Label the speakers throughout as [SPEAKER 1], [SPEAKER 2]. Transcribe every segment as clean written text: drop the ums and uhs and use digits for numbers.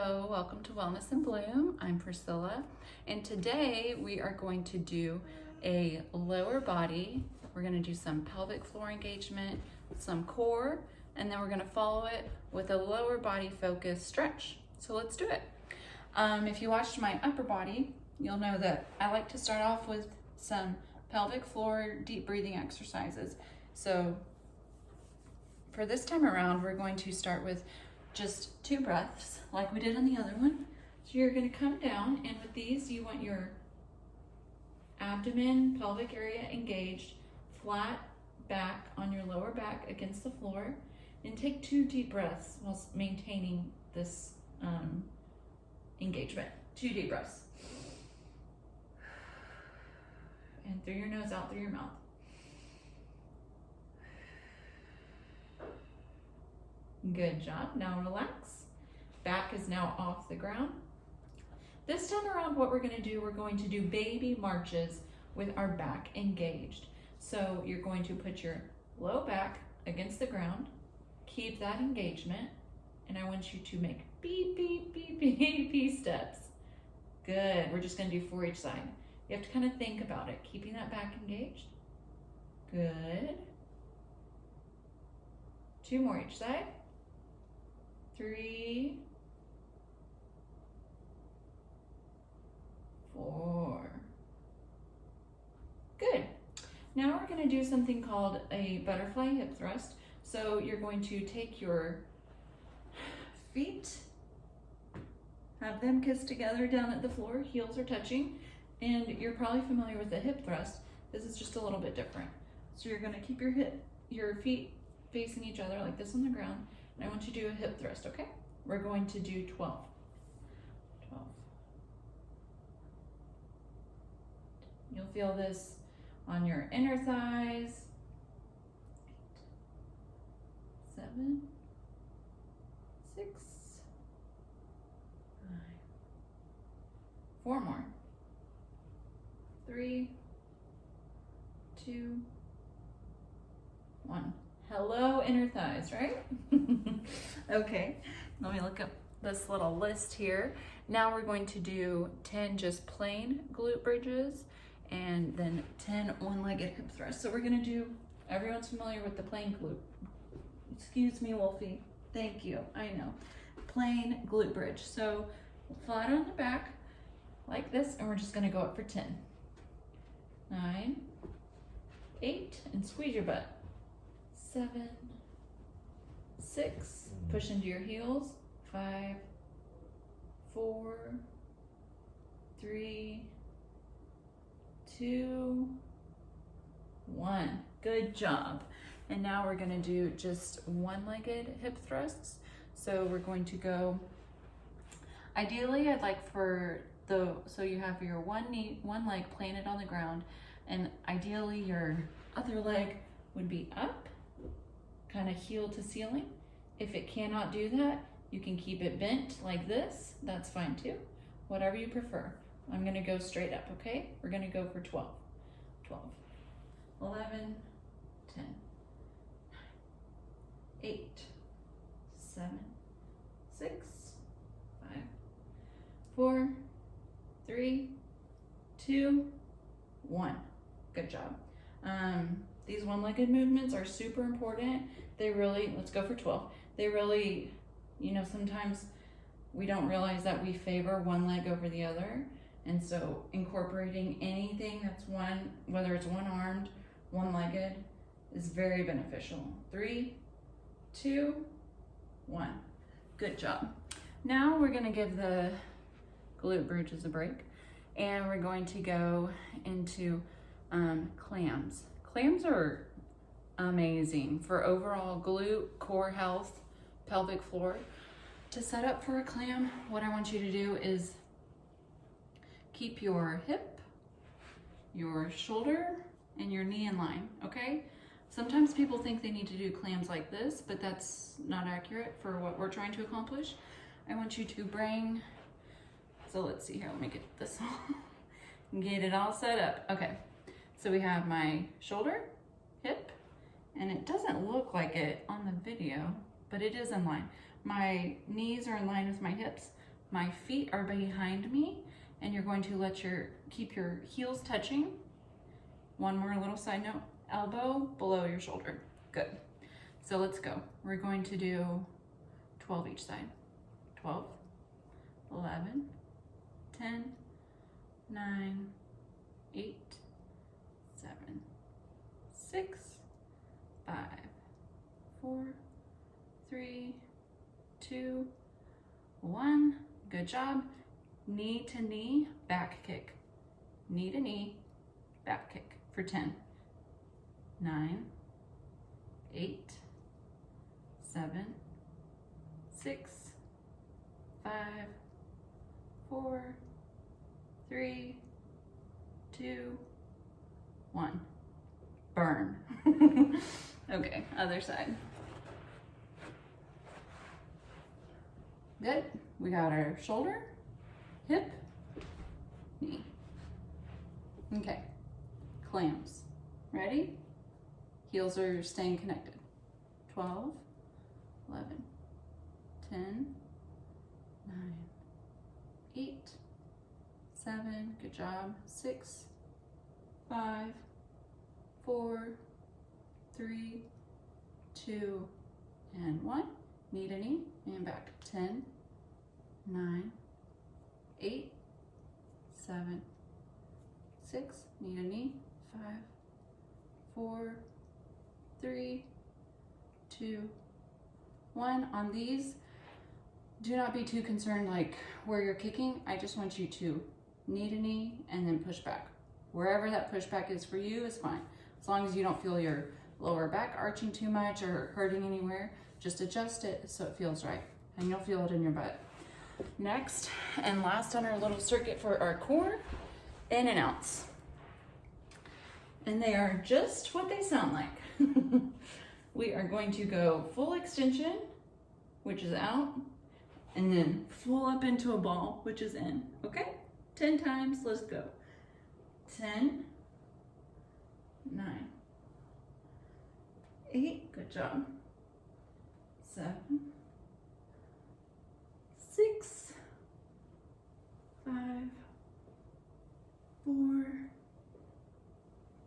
[SPEAKER 1] Hello, welcome to Wellness in Bloom. I'm Priscilla, and today we are going to do a lower body. We're going to do some pelvic floor engagement, some core, and then we're going to follow it with a lower body focused stretch. So let's do it. If you watched my upper body, you'll know that I like to start off with some pelvic floor deep breathing exercises. So for this time around, we're going to start with just 2 breaths like we did on the other one. So you're going to come down, and with these you want your abdomen, pelvic area engaged, flat back on your lower back against the floor, and take 2 deep breaths while maintaining this engagement. 2 deep breaths. And through your nose, out through your mouth. Good job. Now relax. Back is now off the ground. This time around, what we're going to do baby marches with our back engaged. So you're going to put your low back against the ground, keep that engagement, and I want you to make beep, beep, beep, beep, beep steps. Good. We're just going to do 4 each side. You have to kind of think about it, keeping that back engaged. Good. 2 more each side. 3, 4. Good. Now we're going to do something called a butterfly hip thrust. So you're going to take your feet, have them kissed together down at the floor, heels are touching, and you're probably familiar with the hip thrust. This is just a little bit different. So you're going to keep your feet facing each other like this on the ground. I want you to do a hip thrust, okay? We're going to do 12. 12. You'll feel this on your inner thighs. 8, 7, 6, 5. 4 more. 3, 2, 1. Hello, inner thighs, right? Okay, let me look up this little list here. Now we're going to do 10 just plain glute bridges and then 10 one-legged hip thrusts. So we're gonna do, everyone's familiar with the plain glute. Excuse me, Wolfie. Thank you, I know. Plain glute bridge. So flat on the back like this, and we're just gonna go up for 10. 9, 8, and squeeze your butt. 7, 6, push into your heels. 5, 4, 3, 2, 1. Good job. And now we're going to do just one-legged hip thrusts. So we're going to go, ideally I'd like so you have your one leg planted on the ground, and ideally your other leg would be up, kind of heel to ceiling. If it cannot do that, you can keep it bent like this. That's fine too. Whatever you prefer. I'm going to go straight up, okay? We're going to go for 12. 12. 11, 10, 9, 8, 7, 6, 5, 4, 3, 2, 1. Good job. These one-legged movements are super important. They really, let's go for 12. They really, sometimes we don't realize that we favor one leg over the other. And so incorporating anything that's whether it's one-armed, one-legged, is very beneficial. 3, 2, 1. Good job. Now we're gonna give the glute bridges a break, and we're going to go into clams. Clams are amazing for overall glute, core health, pelvic floor. To set up for a clam, what I want you to do is keep your hip, your shoulder, and your knee in line, okay? Sometimes people think they need to do clams like this, but that's not accurate for what we're trying to accomplish. I want you to bring, so let's see here, let me get this all, get it all set up. Okay, so we have my shoulder, hip, and it doesn't look like it on the video, but it is in line. My knees are in line with my hips. My feet are behind me, and you're going to keep your heels touching. One more little side note, elbow below your shoulder. Good. So let's go. We're going to do 12 each side. 12, 11, 10, 9, 8, 7, 6, 5, 4, 3, 2, 1. Good job. Knee to knee, back kick. Knee to knee, back kick for 10, 9, 8, 7, 6, 5, 4, 3, 2, 1. Burn. Okay, other side. Good. We got our shoulder, hip, knee. Okay. Clams. Ready? Heels are staying connected. 12, 11, 10, 9, 8, 7, good job, 6, 5, 4, 3, 2, and 1. Knee to knee and back. 10, 9, 8, 7, 6, knee to knee, 5, 4, 3, 2, 1. On these, do not be too concerned like where you're kicking. I just want you to knee and then push back. Wherever that pushback is for you is fine. As long as you don't feel your lower back arching too much or hurting anywhere, just adjust it so it feels right. And you'll feel it in your butt. Next and last on our little circuit for our core, in and outs. And they are just what they sound like. We are going to go full extension, which is out, and then full up into a ball, which is in. Okay? 10 times, let's go. 10, 9, 8, good job. 7, 6, 5, 4,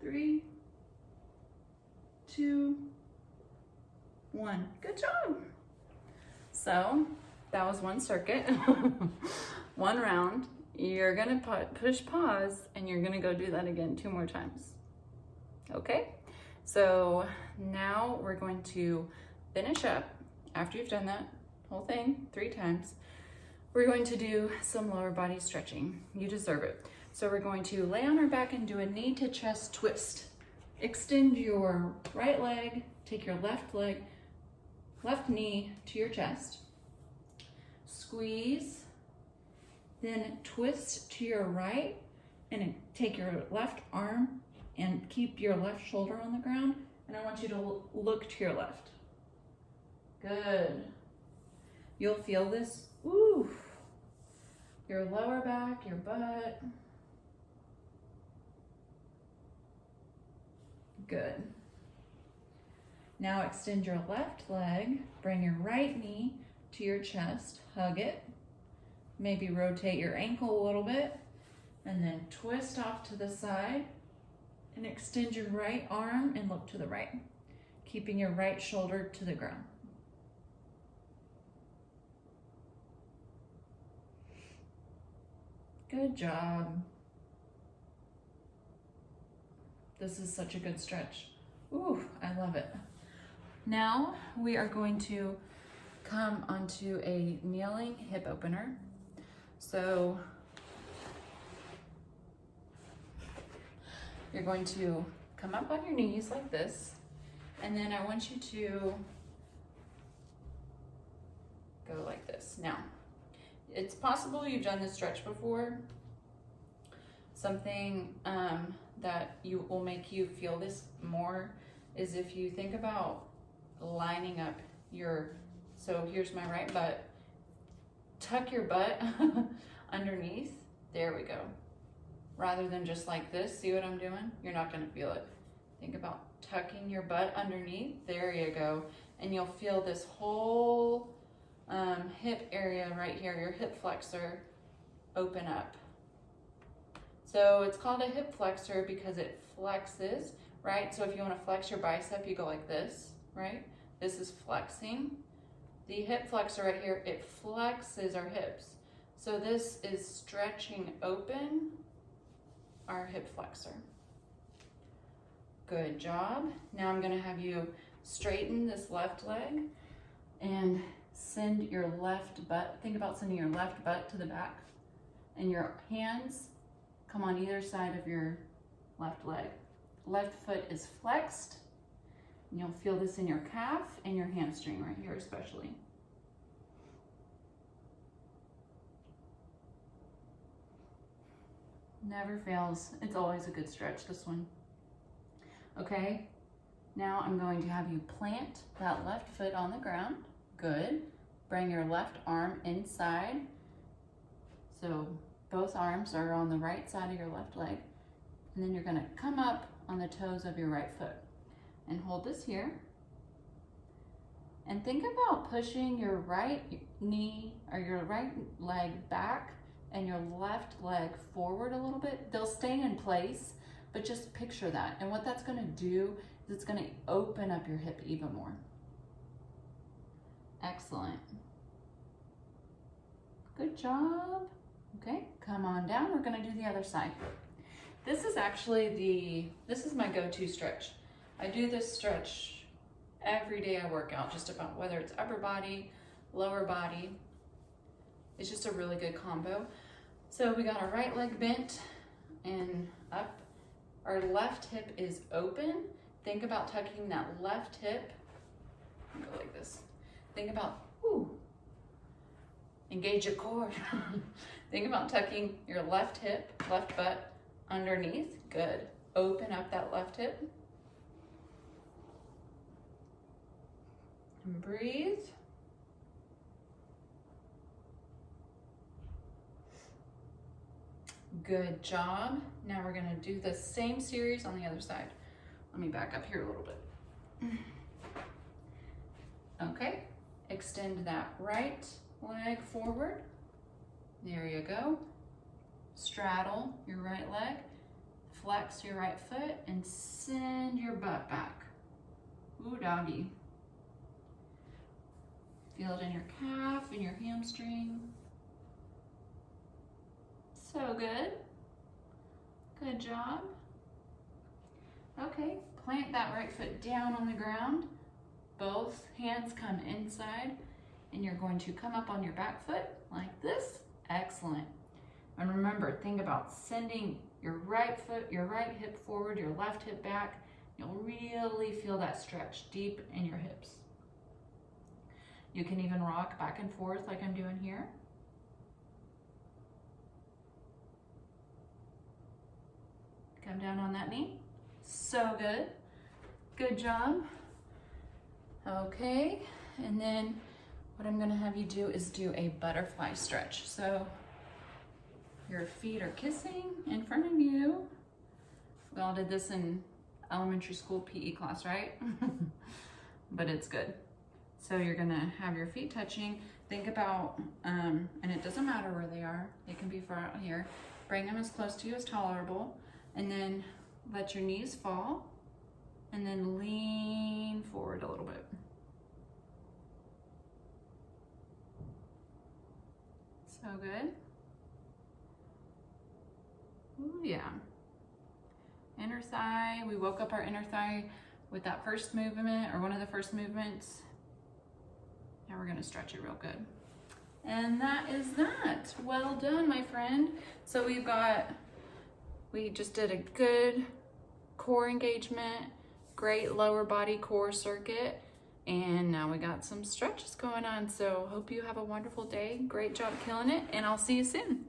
[SPEAKER 1] 3, 2, 1. Good job. So that was one circuit, one round. You're gonna push pause and you're gonna go do that again 2 more times. Okay? So now we're going to finish up. After you've done that whole thing 3 times, we're going to do some lower body stretching. You deserve it. So we're going to lay on our back and do a knee to chest twist. Extend your right leg, take your left knee to your chest. Squeeze, then twist to your right and take your left arm and keep your left shoulder on the ground. And I want you to look to your left. Good. You'll feel this, ooh, your lower back, your butt. Good. Now extend your left leg, bring your right knee to your chest, hug it, maybe rotate your ankle a little bit, and then twist off to the side and extend your right arm and look to the right, keeping your right shoulder to the ground. Good job. This is such a good stretch. Ooh, I love it. Now we are going to come onto a kneeling hip opener. So you're going to come up on your knees like this, and then I want you to go like this. Now, it's possible you've done this stretch before. Something that will make you feel this more is if you think about lining up so here's my right butt, tuck your butt underneath, there we go. Rather than just like this, see what I'm doing? You're not gonna feel it. Think about tucking your butt underneath, there you go. And you'll feel this whole hip area right here, your hip flexor, open up. So it's called a hip flexor because it flexes, right? So if you want to flex your bicep, you go like this, right? This is flexing. The hip flexor right here, it flexes our hips. So this is stretching open our hip flexor. Good job. Now I'm going to have you straighten this left leg and send your left butt, think about sending your left butt to the back, and your hands come on either side of your left leg. Left foot is flexed, and you'll feel this in your calf and your hamstring right here especially. Never fails. It's always a good stretch, this one. Okay, now I'm going to have you plant that left foot on the ground. Good. Bring your left arm inside. So both arms are on the right side of your left leg. And then you're going to come up on the toes of your right foot and hold this here. And think about pushing your right knee or your right leg back and your left leg forward a little bit. They'll stay in place, but just picture that. And what that's going to do is it's going to open up your hip even more. Excellent. Good job. Okay, come on down. We're going to do the other side. This is actually this is my go-to stretch. I do this stretch every day I work out, just about, whether it's upper body, lower body. It's just a really good combo. So we got our right leg bent and up. Our left hip is open. Think about tucking that left hip. Go like this. Think about, engage your core. Think about tucking your left hip, left butt underneath. Good. Open up that left hip. And breathe. Good job. Now we're going to do the same series on the other side. Let me back up here a little bit. Okay. Extend that right leg forward. There you go. Straddle your right leg. Flex your right foot and send your butt back. Ooh, doggy. Feel it in your calf and your hamstring. So good. Good job. Okay, plant that right foot down on the ground. Both hands come inside and you're going to come up on your back foot like this. Excellent. And remember, think about sending your right foot, your right hip forward, your left hip back. You'll really feel that stretch deep in your hips. You can even rock back and forth like I'm doing here. Come down on that knee. So good. Good job. Okay, and then what I'm gonna have you do is do a butterfly stretch. So your feet are kissing in front of you. We all did this in elementary school PE class, right? But it's good. So you're gonna have your feet touching. Think about, and it doesn't matter where they are. They can be far out here. Bring them as close to you as tolerable. And then let your knees fall. And then lean forward a little bit. So good. Ooh, yeah. Inner thigh. We woke up our inner thigh with that first movement, or one of the first movements. Now we're gonna stretch it real good. And that is that. Well done, my friend. So we just did a good core engagement, great lower body core circuit, and now we got some stretches going on. So hope you have a wonderful day. Great job killing it, and I'll see you soon.